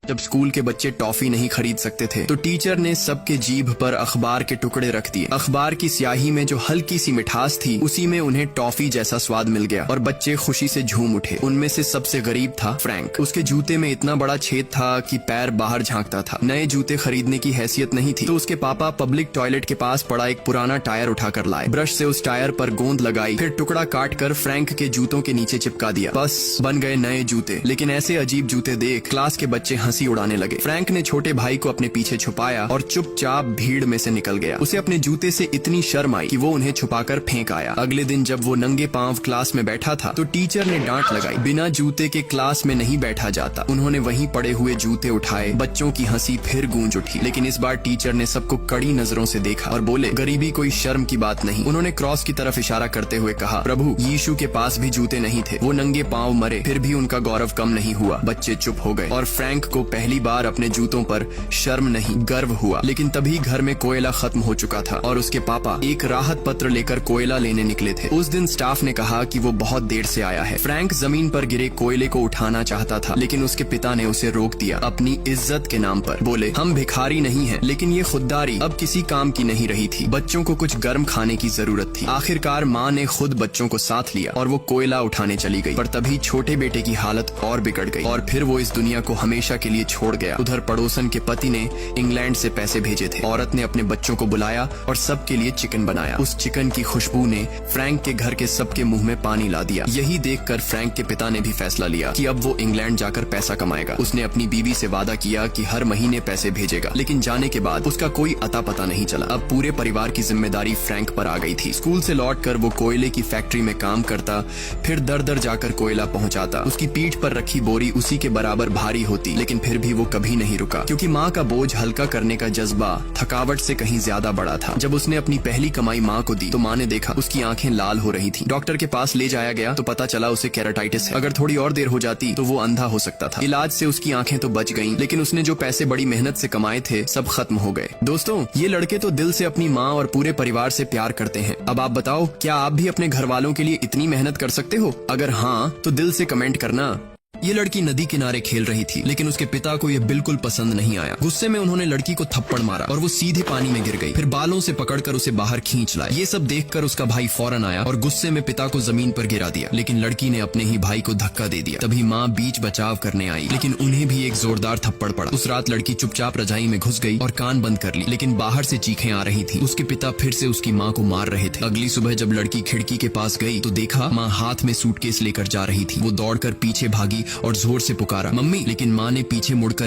जब स्कूल के बच्चे टॉफी नहीं खरीद सकते थे तो टीचर ने सबके जीभ पर अखबार के टुकड़े रख दिए। अखबार की स्याही में जो हल्की सी मिठास थी उसी में उन्हें टॉफी जैसा स्वाद मिल गया और बच्चे खुशी से झूम उठे। उनमें से सबसे गरीब था फ्रैंक। उसके जूते में इतना बड़ा छेद था कि पैर बाहर झांकता था। नए जूते खरीदने की हैसियत नहीं थी तो उसके पापा पब्लिक टॉयलेट के पास पड़ा एक पुराना टायर उठाकर लाए। ब्रश से उस टायर पर गोंद लगाई, फिर टुकड़ा काट कर फ्रैंक के जूतों के नीचे चिपका दिया। बस बन गए नए जूते। लेकिन ऐसे अजीब जूते देख क्लास के बच्चे हंसी उड़ाने लगे। फ्रैंक ने छोटे भाई को अपने पीछे छुपाया और चुपचाप भीड़ में से निकल गया। उसे अपने जूते से इतनी शर्म आई कि वो उन्हें छुपाकर फेंक आया। अगले दिन जब वो नंगे पांव क्लास में बैठा था तो टीचर ने डांट लगाई, बिना जूते के क्लास में नहीं बैठा जाता। उन्होंने वहीं पड़े हुए जूते उठाए। बच्चों की हंसी फिर गूंज उठी, लेकिन इस बार टीचर ने सबको कड़ी नजरों से देखा और बोले, गरीबी कोई शर्म की बात नहीं। उन्होंने क्रॉस की तरफ इशारा करते हुए कहा, प्रभु यीशु के पास भी जूते नहीं थे, वो नंगे पांव मरे, फिर भी उनका गौरव कम नहीं हुआ। बच्चे चुप हो गए और फ्रैंक को पहली बार अपने जूतों पर शर्म नहीं गर्व हुआ। लेकिन तभी घर में कोयला खत्म हो चुका था और उसके पापा एक राहत पत्र लेकर कोयला लेने निकले थे। उस दिन स्टाफ ने कहा कि वो बहुत देर से आया है। फ्रैंक जमीन पर गिरे कोयले को उठाना चाहता था, लेकिन उसके पिता ने उसे रोक दिया अपनी इज्जत के नाम पर। बोले, हम भिखारी नहीं हैं, लेकिन ये खुददारी अब किसी काम की नहीं रही थी। बच्चों को कुछ गर्म खाने की जरूरत थी। आखिरकार माँ ने खुद बच्चों को साथ लिया और वो कोयला उठाने चली गई। पर तभी छोटे बेटे की हालत और बिगड़ गई और फिर वो इस दुनिया को हमेशा के लिए छोड़ गया। उधर पड़ोसन के पति ने इंग्लैंड से पैसे भेजे थे। औरत ने अपने बच्चों को बुलाया और सबके लिए चिकन बनाया। उस चिकन की खुशबू ने फ्रैंक के घर के सबके मुंह में पानी ला दिया। यही देखकर फ्रैंक के पिता ने भी फैसला लिया कि अब वो इंग्लैंड जाकर पैसा कमाएगा। उसने अपनी बीवी से वादा किया कि हर महीने पैसे भेजेगा, लेकिन जाने के बाद उसका कोई अता पता नहीं चला। अब पूरे परिवार की जिम्मेदारी फ्रैंक पर आ गई थी। स्कूल से लौटकर वो कोयले की फैक्ट्री में काम करता, फिर दर दर जाकर कोयला पहुंचाता। उसकी पीठ पर रखी बोरी उसी के बराबर भारी होती, लेकिन फिर भी वो कभी नहीं रुका, क्योंकि माँ का बोझ हल्का करने का जज्बा थकावट से कहीं ज्यादा बड़ा था। जब उसने अपनी पहली कमाई माँ को दी तो माँ ने देखा उसकी आंखें लाल हो रही थी। डॉक्टर के पास ले जाया गया तो पता चला उसे केराटाइटिस है। अगर थोड़ी और देर हो जाती तो वो अंधा हो सकता था। इलाज से उसकी आंखें तो बच गईं, लेकिन उसने जो पैसे बड़ी मेहनत से कमाए थे सब खत्म हो गए। दोस्तों, ये लड़के तो दिल से अपनी माँ और पूरे परिवार से प्यार करते हैं। अब आप बताओ, क्या आप भी अपने घर वालों के लिए इतनी मेहनत कर सकते हो? अगर हाँ तो दिल से कमेंट करना। ये लड़की नदी किनारे खेल रही थी, लेकिन उसके पिता को ये बिल्कुल पसंद नहीं आया। गुस्से में उन्होंने लड़की को थप्पड़ मारा और वो सीधे पानी में गिर गई। फिर बालों से पकड़कर उसे बाहर खींच लाए। ये सब देखकर उसका भाई फौरन आया और गुस्से में पिता को जमीन पर गिरा दिया, लेकिन लड़की ने अपने ही भाई को धक्का दे दिया। तभी माँ बीच बचाव करने आई, लेकिन उन्हें भी एक जोरदार थप्पड़ पड़ा। उस रात लड़की चुपचाप रजाई में घुस गई और कान बंद कर ली, लेकिन बाहर से चीखें आ रही थी। उसके पिता फिर से उसकी माँ को मार रहे थे। अगली सुबह जब लड़की खिड़की के पास गई तो देखा माँ हाथ में सूटकेस लेकर जा रही थी। वो दौड़कर पीछे भागी और जोर से पुकारा, मम्मी, लेकिन माँ ने पीछे मुड़कर